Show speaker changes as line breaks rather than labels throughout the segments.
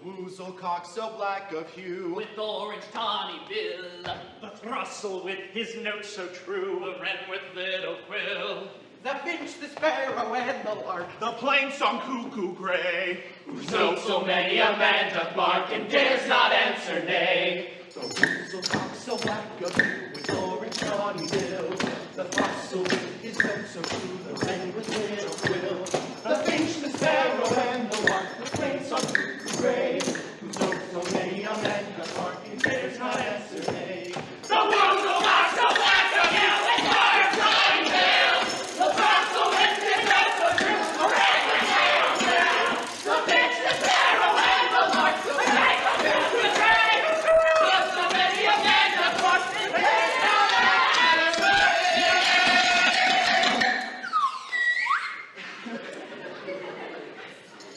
woozle cock so black of hue,
with orange tawny bill,
the throstle with his note so true,
the wren with little quill,
the finch, the sparrow, and the lark,
the plain song cuckoo gray,
whose note so many a man doth mark, and dares not answer nay.
the woozle cock so black of hue, with orange tawny bill, the throstle with his note so true, the wren with little quill, the finch, the sparrow, and the lark, the plain song cuckoo gray, whose note so many a man doth mark, and dares not answer nay.
The woozle cock so black of hue, with orange tawny bill, the throstle with his note so true, the wren with little quill, the finch, the sparrow, and the lark, the plain song cuckoo gray, whose so many a man doth mark, and dares not answer nay.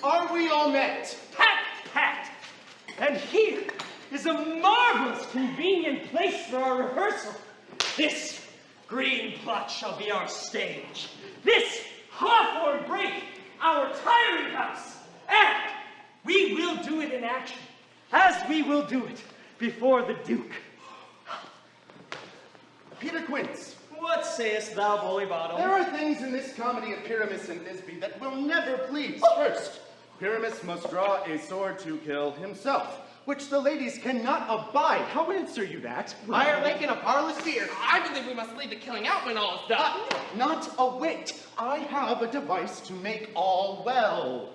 Are we all met?
pat, pat. And here is a marvelous convenient place for our rehearsal. This green plot shall be our stage. This hawthorn brake, our tiring house. And we will do it in action, as we will do it before the Duke.
Peter Quince.
What sayest thou, bully bottom?
There are things in this comedy of Pyramus and Thisbe that will never please. First, Pyramus must draw a sword to kill himself, which the ladies cannot abide. How answer you that?
Fire making a parlous beer.
I believe we must leave the killing out when all is done.
Not a whit. I have a device to make all well.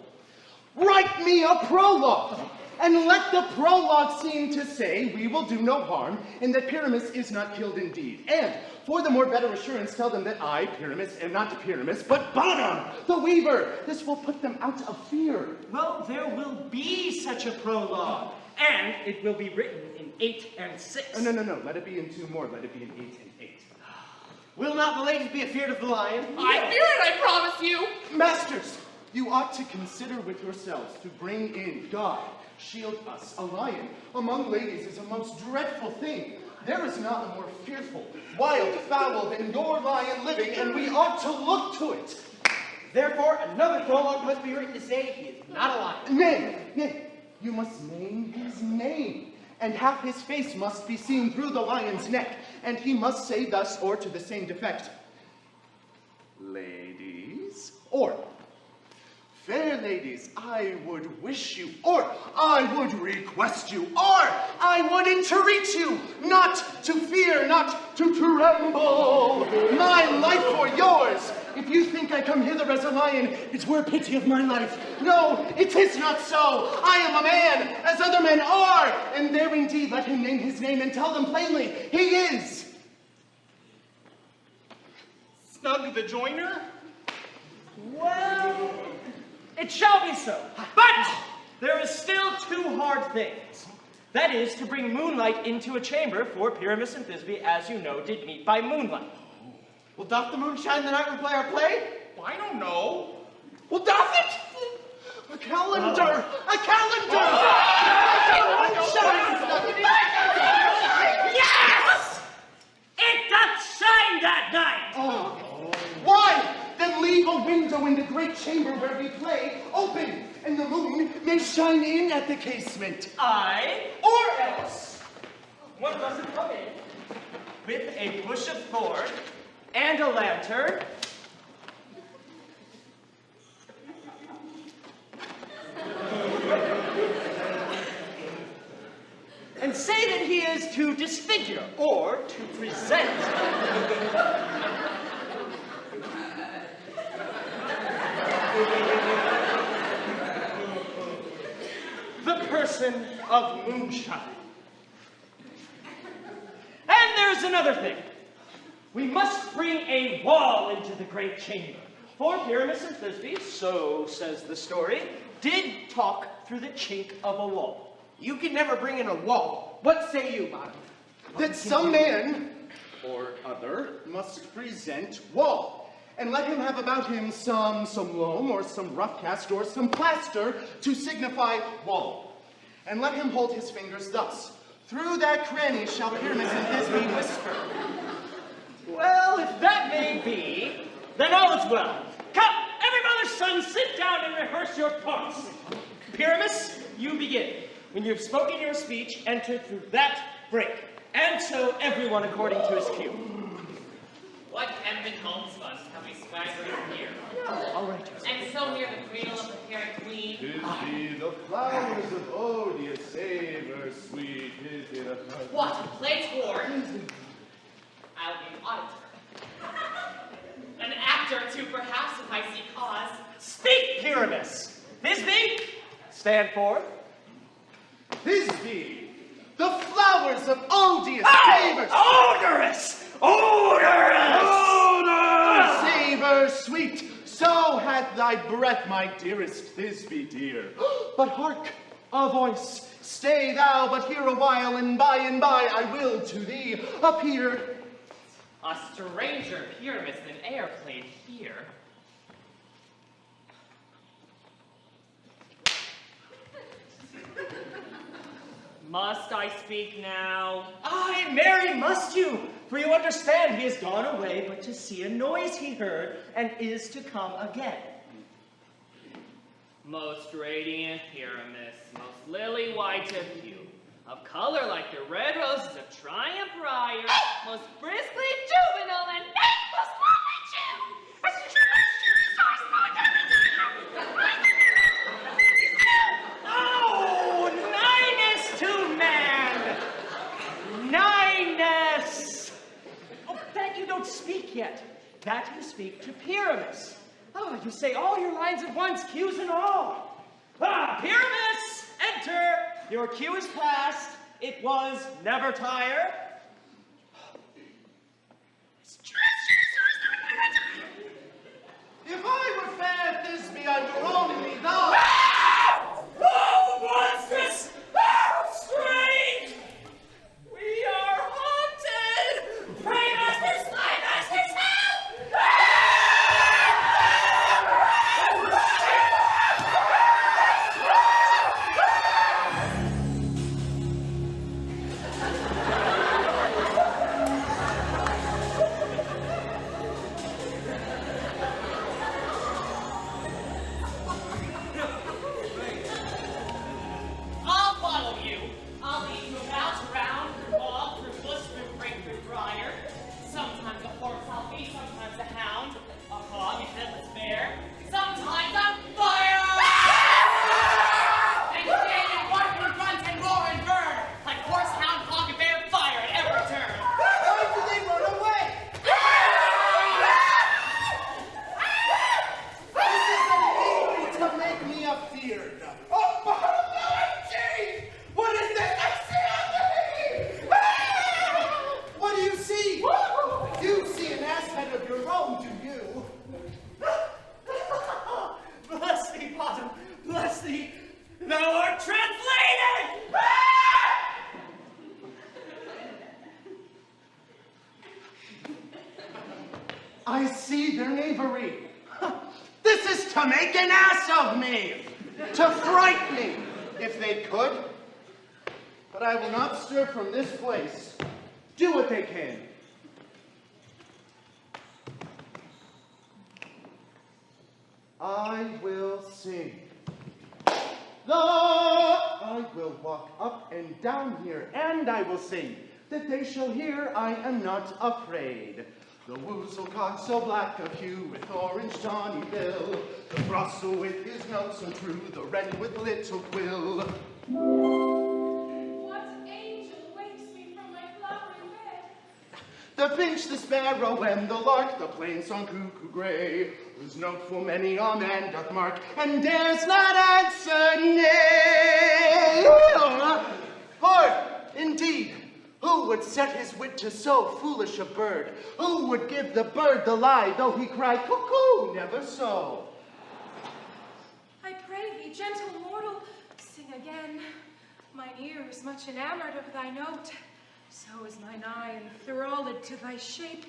Write me a prologue, and let the prologue seem to say we will do no harm, and that Pyramus is not killed indeed. And for the more better assurance, tell them that I, Pyramus, am not Pyramus, but Bottom, the weaver. This will put them out of fear.
Well, there will be such a prologue, and it will be written in 8 and 6.
No. Let it be in 2 more. Let it be in 8 and 8.
Will not the ladies be afeard of the lion?
I fear it, I promise you.
Masters, you ought to consider with yourselves to bring in God. Shield us. A lion among ladies is a most dreadful thing. There is not a more fearful, wild fowl than your lion living, and we ought to look to it.
Therefore, another prologue must be written to say he is not a lion.
Nay, you must name his name, and half his face must be seen through the lion's neck, and he must say thus or to the same defect, ladies, or fair ladies, I would wish you, or I would request you, or I would entreat you, not to fear, not to tremble, my life for yours. If you think I come hither as a lion, it were pity of my life. No, it is not so. I am a man, as other men are, and there indeed let him name his name and tell them plainly, he is Snug the Joiner.
Well, it shall be so. But there is still 2 hard things. That is to bring moonlight into a chamber, for Pyramus and Thisbe, as you know, did meet by moonlight.
Well, doth the moon shine the night we play our play?
I don't know.
Well, doth it?
A calendar! A calendar!
Yes! It doth shine that night!
Oh. Why? Then leave a window in the great chamber where we play open, and the moon may shine in at the casement.
Aye, or else one must come in with a bush of thorn and a lantern, and say that he is to disfigure or to present the person of moonshine. And there's another thing. We must bring a wall into the great chamber. For Pyramus and Thisbe, so says the story, did talk through the chink of a wall.
You can never bring in a wall. What say you, Bottom?
That some man or other must present wall, and let him have about him some loam or some rough cast or some plaster to signify wall. And let him hold his fingers thus. Through that cranny shall Pyramus and Thisbe whisper.
Well, if that may be, then all is well. Come, every mother's son, sit down and rehearse your parts. Pyramus, you begin. When you have spoken your speech, enter through that break. And so everyone according to his cue.
What Hempin homespun have we swaggering here?
All right.
And so near the cradle of the parent queen.
Tis thee the flowers of odious savor sweet, tis thee the...
What, play toward? I'll be an auditor. An actor too, perhaps, if I see cause.
Speak, Pyramus. Thisbe, stand forth.
Thisbe, the flowers of odious savor...
Odorous! Odorous!
Odor, savor sweet, so hath thy breath, my dearest Thisbe dear. But hark, a voice, stay thou but here a while, and by I will to thee appear.
A stranger Pyramus than e'er played here. Must I speak now?
Aye, marry must you, for you understand he has gone away but to see a noise he heard, and is to come again.
Most radiant Pyramus, most lily white of hue, of color like the red roses of Triumph Briar, most briskly juvenile and most lovely Jew.
Oh, Ninus to man! Ninus! Oh, that you don't speak yet. That you speak to Pyramus. Oh, you say all your lines at once, cues and all. Ah, Pyramus, enter. Your cue is past. It was never tire.
If I were fair Thisbe, I were only thou.
Oh, monstrous! Oh, strange! We are haunted! Pray, masters, fly, masters, help! I'll follow you. I'll lead you about, around, through bog, through bush, through brake, through briar. Sometimes a horse I'll be, sometimes a hound, a hog, a headless bear, sometimes a fire! And stand and bark and grunt and roar and burn, like horse, hound, hog, and bear, fire at every turn.
Why do they run away? This is a need to make me afeard. Oh, Lord, what is this I see on me? What do you see? You see an asshead of your own, do you?
Bless thee, Bottom, bless thee. Thou art translated!
I see their knavery. This is to make an ass of me, to fright me, if they could. But I will not stir from this place. Do what they can. I will sing. I will walk up and down here, and I will sing, that they shall hear I am not afraid. The woozle cock so black of hue with orange tawny bill, the throstle with his note so true, the wren with little quill.
What angel wakes me from my flowery bed?
The finch, the sparrow, and the lark, the plain song cuckoo gray, whose note full many a man doth mark, and dares not answer nay. For, indeed, who would set his wit to so foolish a bird? Who would give the bird the lie, though he cry cuckoo, never so?
I pray thee, gentle mortal, sing again. Mine ear is much enamored of thy note. So is mine eye enthralled to thy shape,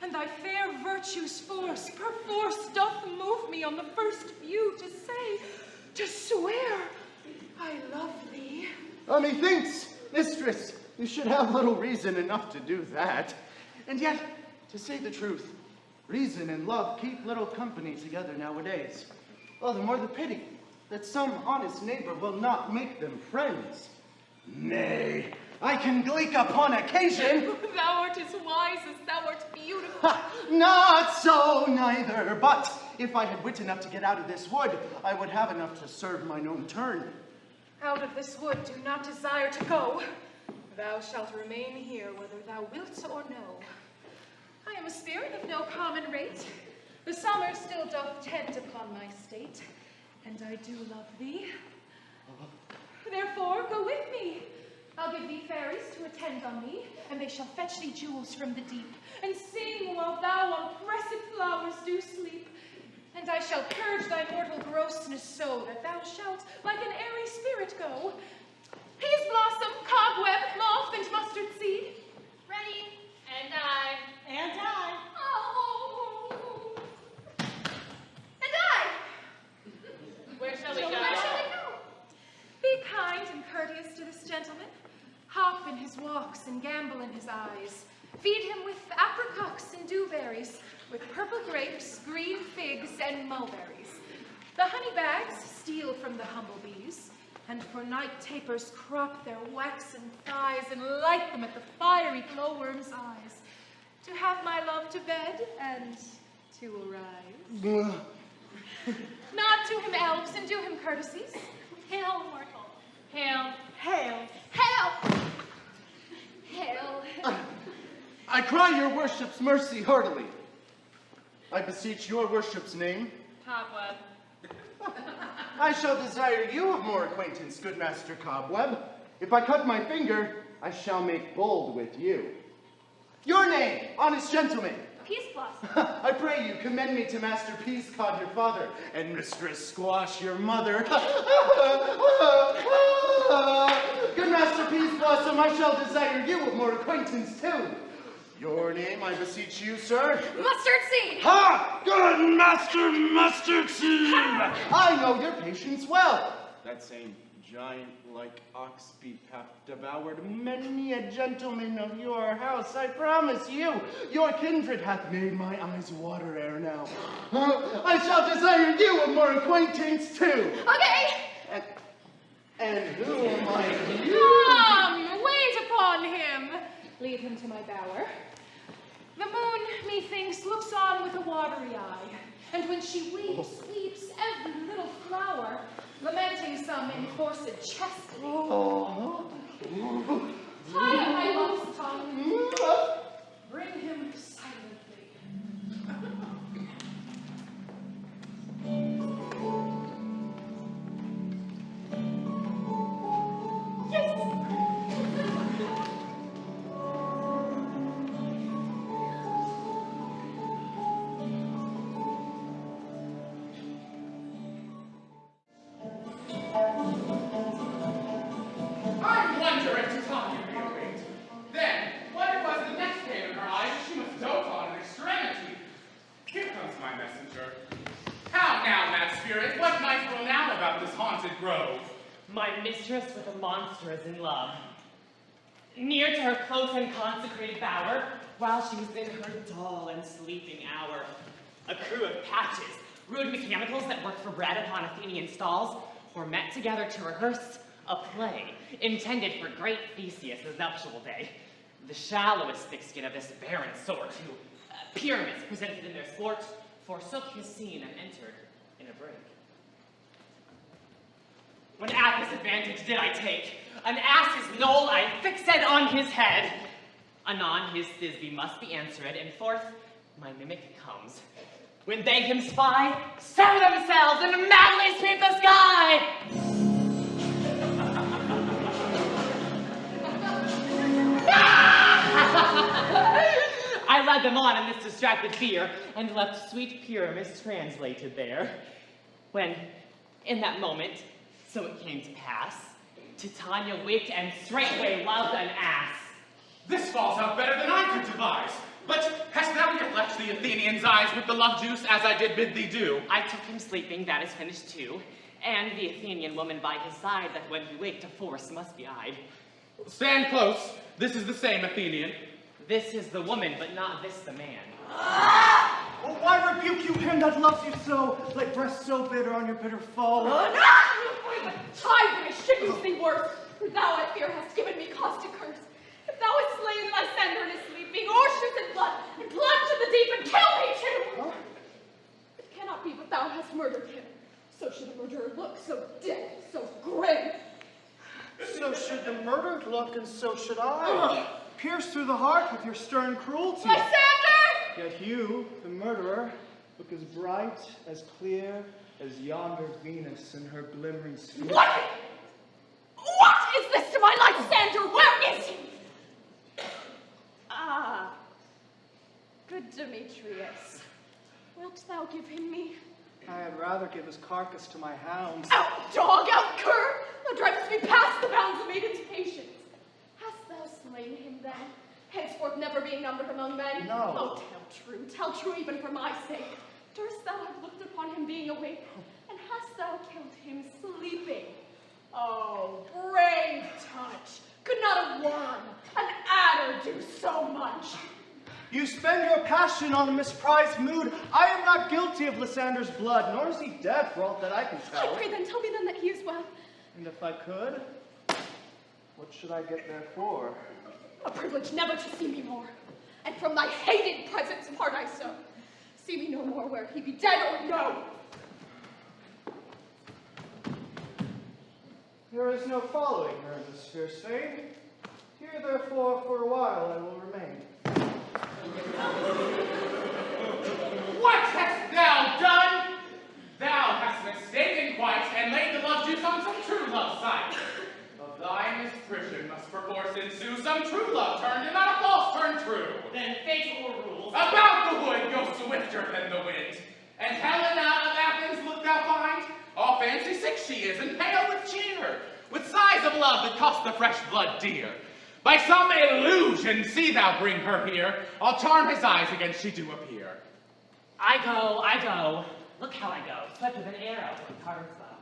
and thy fair virtue's force perforce doth move me on the first view to say, to swear, I love thee.
Methinks, mistress, you should have little reason enough to do that. And yet, to say the truth, reason and love keep little company together nowadays. Well, the more the pity. that some honest neighbor will not make them friends. Nay, I can gleek upon occasion.
Thou art as wise as thou art beautiful.
Ha, not so neither, but if I had wit enough to get out of this wood, I would have enough to serve mine own turn.
Out of this wood do not desire to go. Thou shalt remain here whether thou wilt or no. I am a spirit of no common rate. The summer still doth tend upon my state, and I do love thee. Therefore, go with me. I'll give thee fairies to attend on me, and they shall fetch thee jewels from the deep, and sing while thou on pressed flowers do sleep. And I shall purge thy mortal grossness so that thou shalt like an airy spirit go. Peas blossom, cobweb, moth, and mustard seed.
Ready. And I.
And I.
Oh. And I.
Where shall we go?
Where shall we go? Be kind and courteous to this gentleman. Hop in his walks and gambol in his eyes. Feed him with apricots and dewberries, with purple grapes, green figs, and mulberries. The honey bags steal from the humble bees, and for night tapers crop their waxen thighs and light them at the fiery glowworm's eyes. To have my love to bed and to arise. Nod to him, elves, and do him courtesies.
Hail, mortal. Hail.
Hail.
Hail! Hail!
I cry your worship's mercy heartily. I beseech your worship's name.
Cobweb.
I shall desire you of more acquaintance, good Master Cobweb. If I cut my finger, I shall make bold with you. Your name, honest gentleman.
Peas blossom.
I pray you, commend me to Master Peascod, your father, and Mistress Squash, your mother. Good Master Peas Blossom, I shall desire you of more acquaintance too. Your name, I beseech you, sir.
Mustard seed!
Ha! Good Master Mustard Seed! I know your patience well. That same giant-like ox beef hath devoured many a gentleman of your house, I promise you. Your kindred hath made my eyes water ere now. I shall desire you of more acquaintance too.
Okay!
And who am I?
Come, wait upon him. Lead him to my bower. The moon, methinks, looks on with a watery eye, and when she weeps, weeps every little flower, lamenting some enforced chastity.
Oh.
Tie up my love's tongue. Bring him silently.
I wonder if Titania be awaked. Then, what it was the next pain in her eyes she must dote on in extremity. Here comes my messenger. How now, mad spirit, what might throw now about this haunted grove?
My mistress with a monster is in love. Near to her close and consecrated bower, while she was in her dull and sleeping hour, a crew of patches, rude mechanicals that worked for bread upon Athenian stalls, were met together to rehearse a play intended for great Theseus' nuptial day. The shallowest thick-skin of this barren sort, who pyramids presented in their sport, forsook his scene and entered in a break. When at this advantage did I take, an ass's knoll I fixed on his head. Anon his Thisbe must be answered, and forth my mimic comes. When they him spy, stir themselves and madly sweep the sky! I led them on in this distracted fear, and left sweet Pyramus translated there. When, in that moment, so it came to pass, Titania waked and straightway loved an ass.
This falls out better than I could devise. But hast thou yet left the Athenian's eyes with the love juice as I did bid thee do?
I took him sleeping, that is finished too, and the Athenian woman by his side, that when he waked a force must be eyed.
Stand close. This is the same Athenian.
This is the woman, but not this the man.
Oh, why rebuke you him that loves you so, like breath so bitter on your bitter foe?
Time should use thee worse, for thou, I fear, hast given me cause to curse. If thou hast slain Lysander in his sleeping, or shoot in blood, and plunge in the deep, and kill me too!
Huh?
It cannot be but thou hast murdered him. So should a murderer look, so dead, so grim.
So should the murdered look, and so should I. Pierce through the heart with your stern cruelty.
Lysander!
Yet you, the murderer, look as bright, as clear, as yonder Venus in her glimmering sphere.
What is this to my Lysander? Where is he? Ah, good Demetrius, wilt thou give him me?
I had rather give his carcass to my hounds.
Out, dog, out, cur! Thou drivest me past the bounds of maiden's patience. Hast thou slain him then? Henceforth never being numbered among men?
No.
Oh, tell true even for my sake. Durst thou have looked upon him being awake? And hast thou killed him sleeping? Oh, brave touch! Could not a worm, an adder do so much?
You spend your passion on a misprized mood. I am not guilty of Lysander's blood, nor is he dead for all that I can
I
tell.
pray then, tell me then that he is well.
And if I could, what should I get there for?
A privilege never to see me more. And from thy hated presence part I so. See me no more, where he be dead or no.
There is no following her in this fierce fame. Here, therefore, for a while I will remain.
What hast thou done? Thou hast mistaken quite, and laid the love juice on some true love sight. Of thy misprision must perforce ensue some true love turned, and not a false turn true.
Then fate o'errules.
About the wood goes swifter than the wind. And Helena of Athens look thou find, all fancy sick she is, and pale with cheer, with sighs of love that cost the fresh blood dear. By some illusion see thou bring her here, I'll charm his eyes against she do appear.
I go. Look how I go, swept with an arrow from Carter's bow.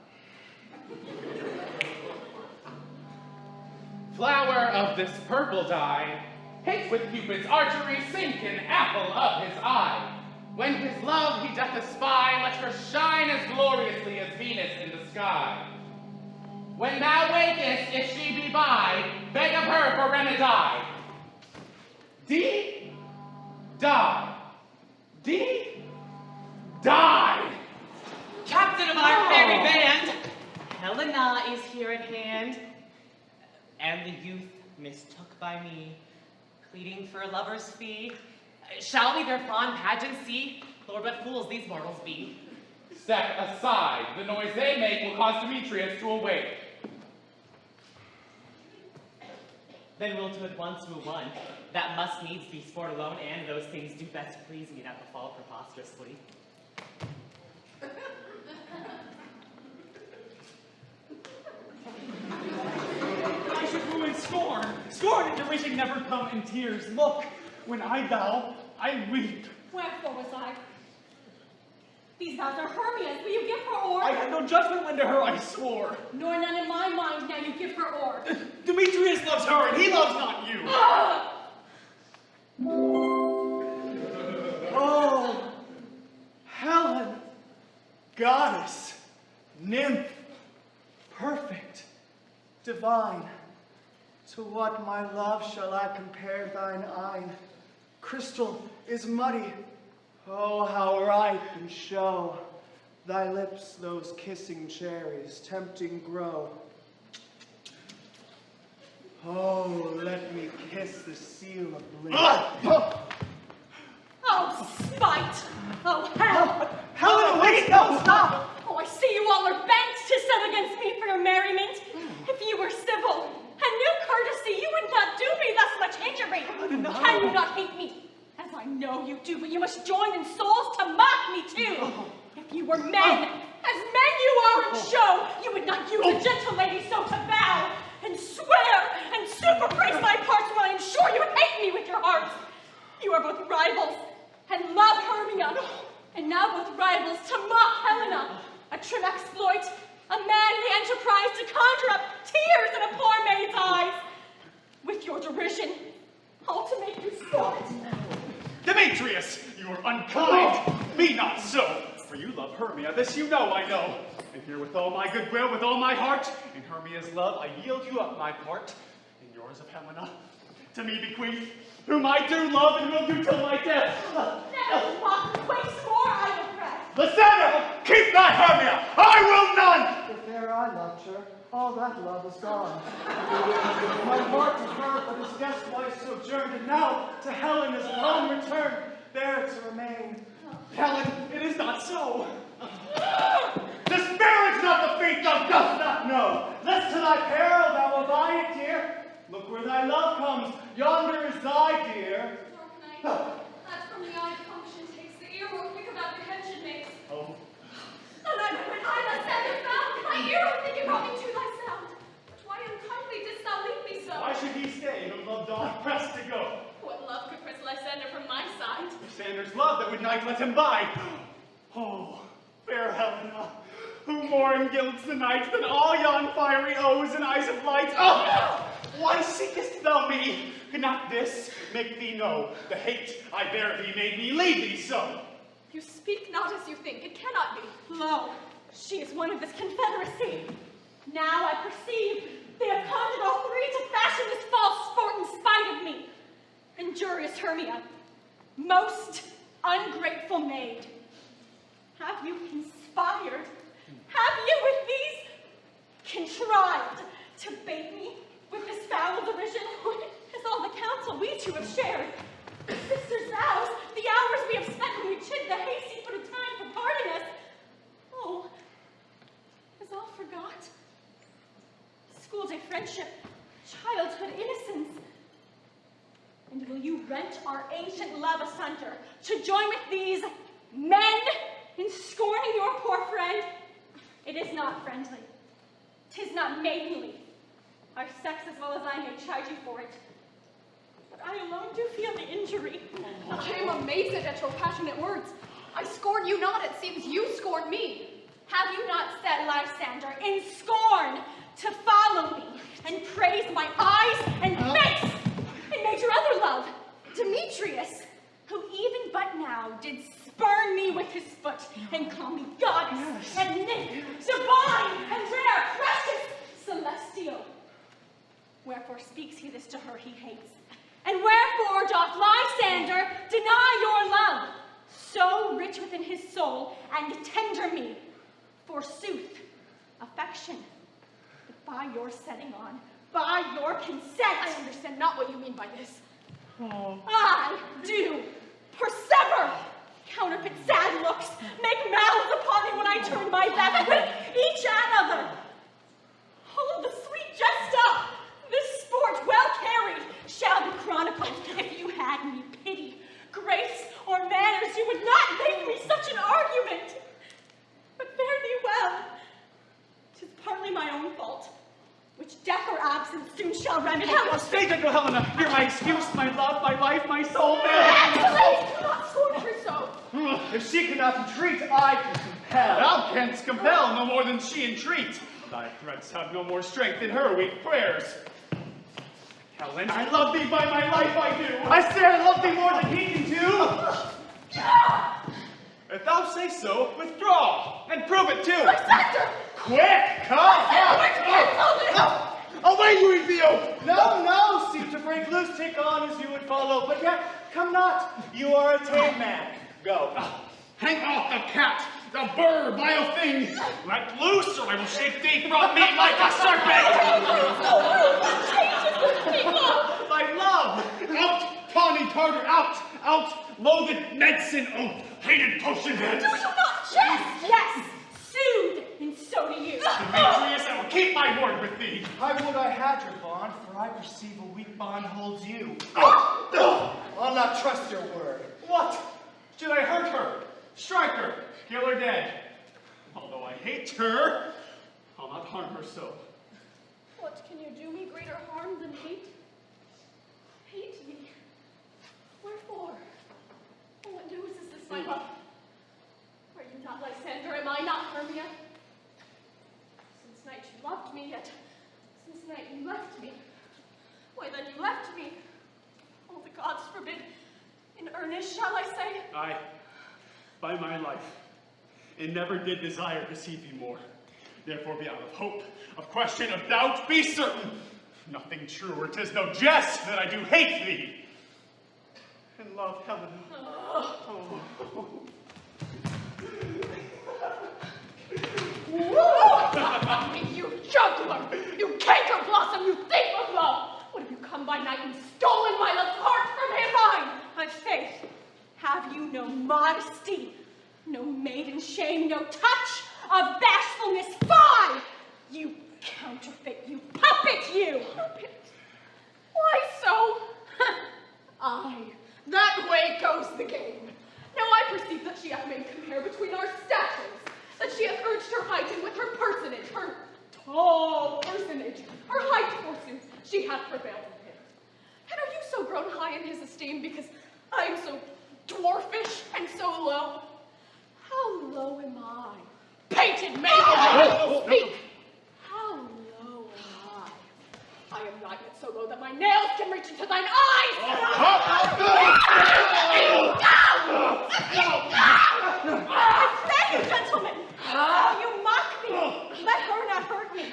Flower of this purple dye, hit with Cupid's archery, sink an apple of his eye. When his love he doth espy, let her shine as gloriously as Venus in the sky. When thou wakest, if she be by, beg of her for remedy. Die.
Captain of our fairy band, Helena is here at hand, and the youth mistook by me, pleading for a lover's fee. Shall we their fond pageant see? Lord, what fools these mortals be.
Step aside, the noise they make will cause Demetrius to awake.
Then we'll to at once move on. That must needs be sport alone, and those things do best please me that befall preposterously.
I should woo in scorn. Scorn and derision never come in tears. Look, when I bow, I weep.
Wherefore was I? These vows are Hermia's. Will you give her o'er?
I had no judgment when to her I swore.
Nor none in my mind now you give her o'er.
Demetrius loves her, and he loves not you.
Oh, Helen, goddess, nymph, perfect, divine, to what, my love, shall I compare thine eyne? Crystal is muddy, oh, how ripe in show, thy lips those kissing cherries, tempting grow. Oh, let me kiss the seal of bliss.
Oh, spite! Oh, hell!
Helen, wait, no, stop!
Oh, I see you all are bent to set against me for your merriment. If you were civil and knew courtesy, you would not do me thus much injury. Can you not hate me? As I know you do, but you must join in souls to mock me too. If you were men, as men you are in show, you would not use a gentle lady so to vow and swear and superpraise my parts when I am sure you hate me with your hearts. You are both rivals and love Hermia, and now both rivals to mock Helena, a trim exploit, a manly enterprise to conjure up tears in a poor maid's eyes. With your derision, all to make you sport.
Demetrius, you are unkind. Me not so, for you love Hermia, this you know I know. And here with all my goodwill, with all my heart, in Hermia's love I yield you up my part, and yours of Helena, to me bequeath, whom I do love and will do till my death.
Never walk waste more, I will pray.
Lysander, keep thy Hermia, I will none!
If e'er I loved her, all that love is gone. My heart to her but his guest wife sojourned, and now to Helen is home returned, there to remain.
Helen, it is not so. Disparage not the fate thou dost not know, lest to thy peril thou abide it, dear. Look where thy love comes, yonder is thy dear.
Dark night, that from the eye function takes, the ear will quick of apprehension makes.
Oh,
And when I Lysander found, my ear will think it brought me to thy sound. But why unkindly didst thou leave me so?
why should he stay, whom love doth press to go?
What love could press Lysander from my side?
Lysander's love that would night let him bide. Oh, fair Helena, who more engilds the night than all yon fiery O's and eyes of light. Oh, why seekest thou me? Could not this make thee know the hate I bear thee made me leave thee so?
You speak not as you think, it cannot be. Lo, she is one of this confederacy. Now I perceive they have conjured all three to fashion this false sport in spite of me. Injurious Hermia, most ungrateful maid, have you conspired? Have you with these contrived to bait me with this foul derision? As all the counsel we two have shared, sisters' vows, the hours we have spent when we chid the hasty for the time for parting us, oh, is all forgot? School-day friendship, childhood innocence. And will you rent our ancient love asunder to join with these men in scorning your poor friend? It is not friendly. 'Tis not maidenly. Our sex as well as I may chide you for it. But I alone do feel the injury.
I am amazed at your passionate words. I scorn you not, it seems you scorn me.
Have you not set Lysander in scorn to follow me and praise my eyes and face and made your other love, Demetrius, who even but now did spurn me with his foot and call me goddess and nymph, divine and rare, precious, celestial? Wherefore speaks he this to her he hates? And wherefore doth Lysander deny your love, so rich within his soul and tender me? Forsooth, affection, but by your setting on, by your consent.
I understand not what you mean by this.
I do persever. Counterfeit sad looks, make mouths upon me when I turn my back with each another. Hold the sweet jest up. This sport well carried shall be chronicled. If you had me pity, grace, or manners, you would not make me such an argument. But fare thee well. 'Tis partly my own fault, which death or absence soon shall remedy.
Stay, gentle Helena, hear my excuse, my love, my life, my soul.
Excellent! Do not scorn her so.
If she cannot entreat, I can compel.
Thou canst compel no more than she entreat. Thy threats have no more strength than her weak prayers. Helen, I love thee by my life, I do. I say I love thee more than he can do. If thou say so, withdraw, and prove it too.
Lysander!
Quick, come! Away, you Ethiop!
No, seek to break loose, take on as you would follow, but yet, come not, you are a tame man. Go.
Hang off the cat, the bird, vile thing! Let loose, or I will shake thee from me like a serpent! Thy love! Out, tawny Tartar, out! Out, loathed medicine, oh, hated potion head!
Do you not jest? Yes, soothe, and so do you.
Demetrius, I will keep my word with thee.
I would I had your bond, for I perceive a weak bond holds you. I'll not trust your word.
What? Should I hurt her, strike her, kill her dead? Although I hate her, I'll not harm her so.
What can you do me greater harm than hate? Hate me? Wherefore? What news is this, my love? Are you not Lysander? Am I not Hermia? Since night you loved me, yet since night you left me. Why then you left me? Oh, the gods forbid. In earnest, shall I say?
Aye. by my life, and never did desire to see thee more. Therefore be out of hope, of question, of doubt, be certain. Nothing truer, 'tis no jest that I do hate thee. And love Helena. Oh.
You juggler! You canker blossom! You thief of love! What have you come by night and stolen my love's heart from him mine?
My faith, have you no modesty, no maiden shame, no touch of bashfulness? Fie! You counterfeit, you puppet, you!
Puppet? Why so? Aye, that way goes the game. Now I perceive that she hath made compare between our statures, that she hath urged her height, and with her personage, her tall personage, her height forsooth, she hath prevailed with him. And are you so grown high in his esteem because I am so dwarfish and so low? How low am I? Painted maiden, speak! How low am I? I am not yet so low that my nails can reach into thine eyes!
I say, gentlemen, you mock me. Let her not hurt me.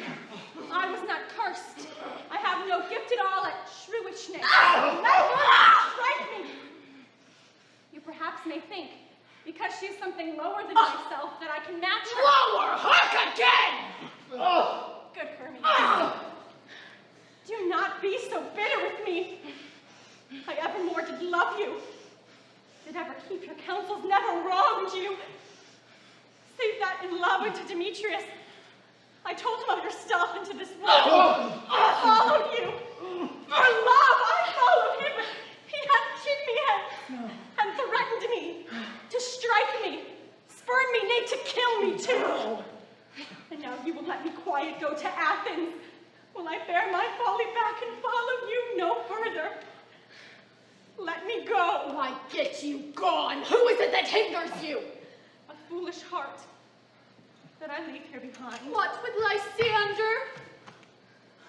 I was not cursed. I have no gift at all at shrewishness. Let her not strike me. You perhaps may think, because she is something lower than myself, that I can match her.
Lower! Hark again!
Good Hermes. Do not be so bitter with me. I evermore did love you. Did ever keep your counsels, never wronged you. Save that in love unto Demetrius, I told him of your stealth into this world. I followed you. For love, I followed him. He hath chid me and threatened me to strike me, spurn me, nay, to kill me too. And now you will let me quiet go to Athens. Will I bear my folly back and follow you no further? Let me go.
Why, get you gone! Who is it that hinders you?
A foolish heart that I leave here behind.
What with Lysander?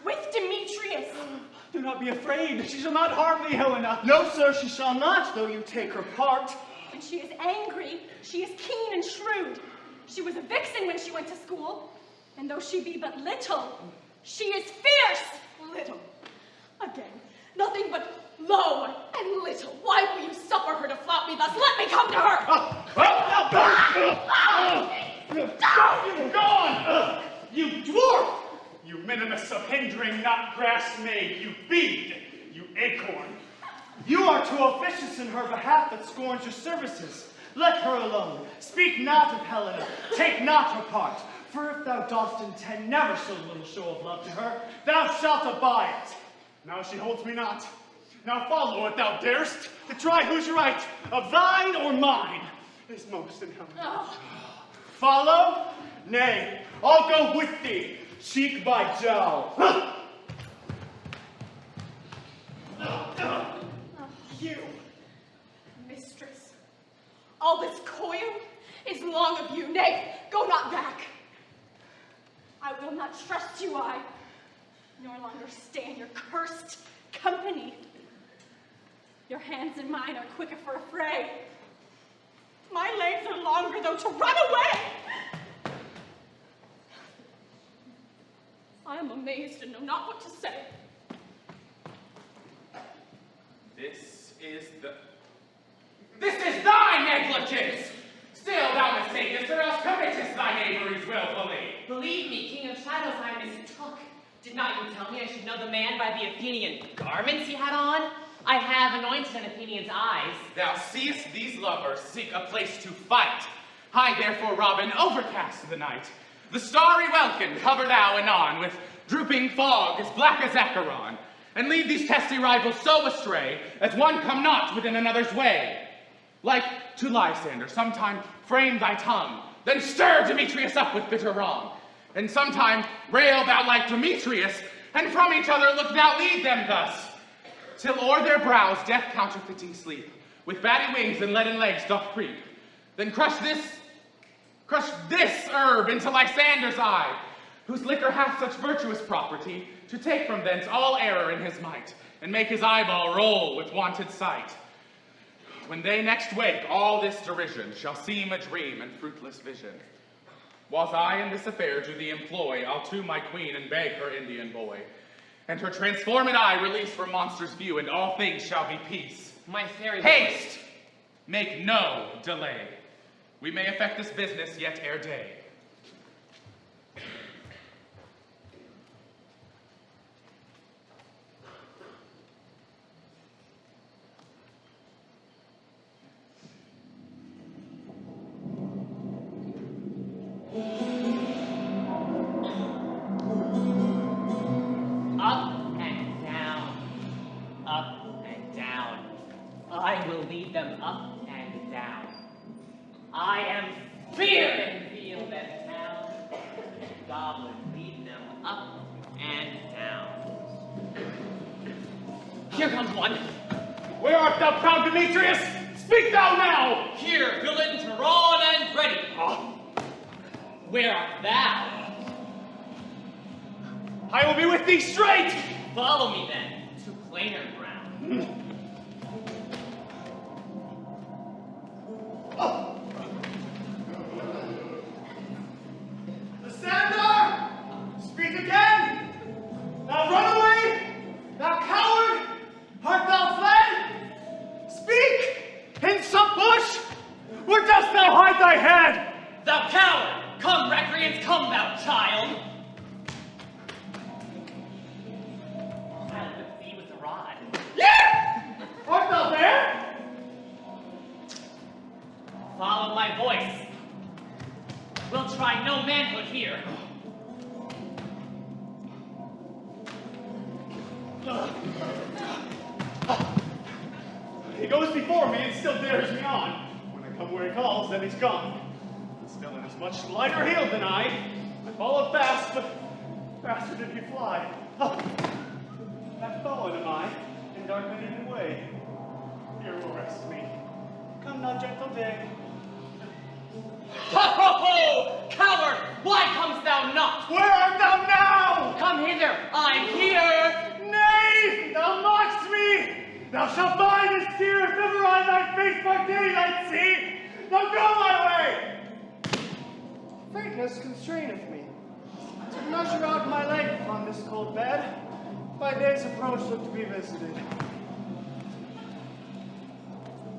With Demetrius.
Do not be afraid. She shall not harm thee, Helena.
No, sir, she shall not, though you take her part.
When she is angry, she is keen and shrewd. She was a vixen when she went to school, and though she be but little, she is fierce.
Little. Again, nothing but low and little. Why will you suffer her to flout me thus? Let me come to her!
Gone! You dwarf! You minimus of hindering, not grass made, you bead, you acorn.
You are too officious in her behalf that scorns your services. Let her alone. Speak not of Helena. Take not her part. For if thou dost intend never so little show of love to her, thou shalt abide.
Now she holds me not. Now follow if thou darest, to try who's right, of thine or mine, is most in Helena.
Follow? Nay, I'll go with thee, cheek by jowl.
You, mistress, all this coil is long of you. Nay, go not back.
I will not trust you, I, nor longer stand your cursed company. Your hands and mine are quicker for a fray. My legs are longer, though, to run away.
I am amazed and know not what to say.
This is thy negligence! Still thou mistakest, or else committest thy knaveries willfully.
Believe me, King of Shadows, I mistook. Did not you tell me I should know the man by the Athenian garments he had on? I have anointed an Athenian's eyes.
Thou seest these lovers seek a place to fight. Hide therefore, Robin, overcast the night. The starry welkin cover thou anon with drooping fog as black as Acheron, and lead these testy rivals so astray as one come not within another's way. Like to Lysander, sometime frame thy tongue, then stir Demetrius up with bitter wrong, and sometime rail thou like Demetrius, and from each other look thou lead them thus, till o'er their brows death counterfeiting sleep, with batty wings and leaden legs doth creep. Then crush this herb into Lysander's eye, whose liquor hath such virtuous property, to take from thence all error in his might, and make his eyeball roll with wonted sight. When they next wake, all this derision shall seem a dream and fruitless vision. Whilst I in this affair do the employ, I'll to my queen and beg her Indian boy, and her transformed eye release from monster's view, and all things shall be peace.
My fairy
Haste! Make no delay. We may effect this business yet ere day.
Up and down, up and down. I will lead them up and down. I am fear in field and town. Goblin, lead them up and down. Here comes one.
Where art thou, proud Demetrius? Speak thou now!
Here, villain, drawn and ready. Where art thou?
I will be with thee straight!
Follow me then to plainer ground.
Lysander! Speak again! Thou runaway! Thou coward! Art thou fled? Speak! In some bush? Where dost thou hide thy head?
Thou coward! Come, recreant, come, thou child! I'll whip thee with the rod.
Yeah! Art thou there?
Follow my voice. We'll try no manhood here.
He goes before me and still dares me on. When I come where he calls, then he's gone. Still in as much lighter heeled than I followed fast, but faster did he fly. I've fallen am I, in dark and hidden way. Here will rest me. Come now, gentle day.
Ho, ho, ho! Coward! Why comest thou not?
Where art thou now?
Come hither! I'm here!
Nay, thou mockst me! Thou shalt find this tear if ever on thy face by daylight see! Now go my way! Faintness constraineth me to measure out my length on this cold bed. My day's approach look to be visited.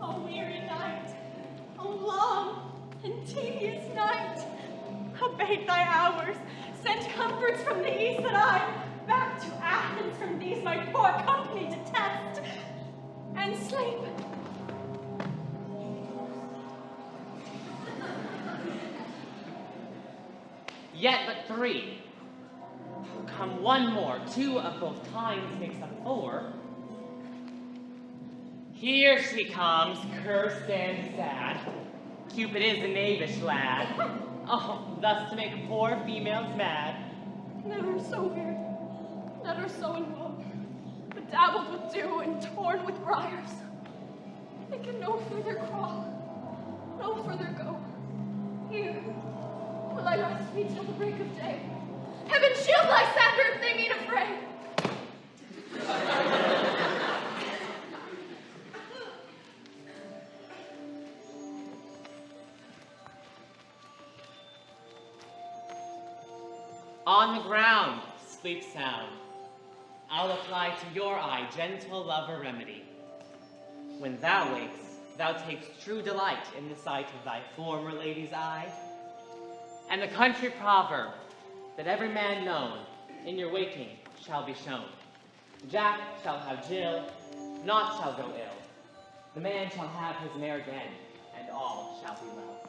O weary night, O long and tedious night, abate thy hours, send comforts from the east that I, back to Athens from these my poor company to test, and sleep.
Yet but 3. Come one more, 2 of both times makes up 4. Here she comes, cursed and sad. Cupid is a knavish lad. Oh, thus to make poor females mad.
Never so weary, never so in woe, bedabbled with dew and torn with briars. They can no further crawl, no further go. Here will I rest me till the break of day. Heaven shield Lysander if they meet a fray.
On the ground, sleep sound. I'll apply to your eye gentle lover remedy. When thou wakes, thou takest true delight in the sight of thy former lady's eye. And the country proverb, that every man known, in your waking shall be shown. Jack shall have Jill, naught shall go ill. The man shall have his mare again, and all shall be well.